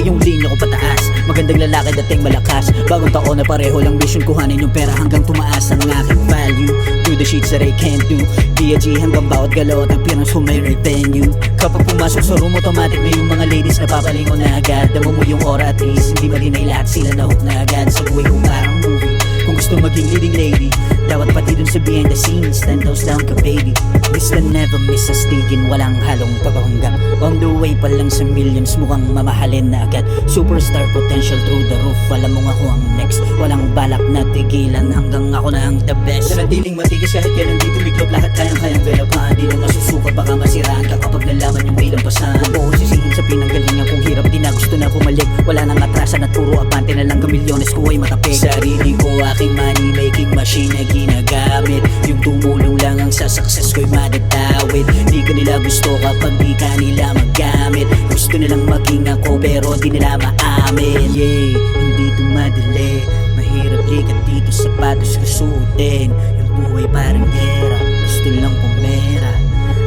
yung linya ko pataas. Magandang lalaki dating malakas. Bagong taon na pareho lang mission, kuhanin yung pera hanggang tumaas ang aking value. Do the shit that I can't do. B.I.G. hanggang bawat galaw at appearance ko may revenue. Kapag pumasok sa room, automatic na yung mga ladies na papalingon na agad. Damo mo yung aura at least, hindi malinay lahat sila na hook na agad. Sa buhay ko parang movie. Kung gusto maging leading lady, dapat pati dun sa behind the scenes, 10 toes down ka baby. Miss na never miss sa stigin, walang halong papapanggap. On the way pa lang sa millions, mukhang mamahalin na agad. Superstar potential through the roof, alam mo nga ako ang next. Walang balak na tigilan hanggang ako na ang the best. Nanatiling matigis kahit yan nandito biglop, lahat kayang-kayang galapan. Di na masusukat, baka masiraan ka kapag nalaman yung nilampasan. Huwag ko sisihin sa pinanggalingan kung hirap, di na gusto na bumalik. Wala nang atrasan at puro abante na lang, kamilyones ko ay matapik. Sarili ko aking money making machine na ginagamit. Yung tumulong lang ang sa success ko'y madadawit. Di ka nila gusto kapag di ka nila magamit. Gusto nilang maging ako pero di nila maamin. Yeah, hindi ito madali. Mahirap likat dito, sapatos ko suotin. Yung buhay parang gera, gusto lang pumera.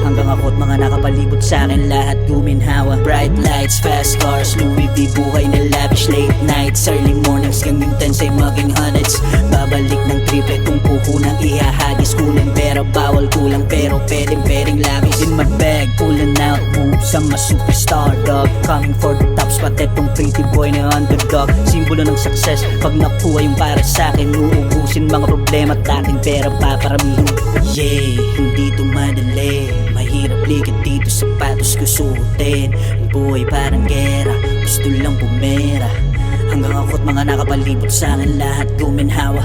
Hanggang ako't mga nakapalibot sa akin lahat guminhawa. Bright lights, fast cars, Louis V, buhay na lavish. Late nights, early mornings, hanggang intense ay maging hundreds. Babalik ng triple kung puhunang ihahagis. Kulang pera, bawal kulang pero pwedeng labis. In my bag, pulling out moves, I'm a superstar dog. Coming for the top spot, etong pretty boy na underdog. Simbolo ng success, pag nakuha yung para sa akin, uubusin mga problema at aking pera paparamihin. Yeah, hindi ito madali. Mahirap likat dito, sapatos ko suotin. Ang buhay parang gera, gusto lang pumera. Hanggang ako't mga nakapalibot sa akin lahat guminhawa.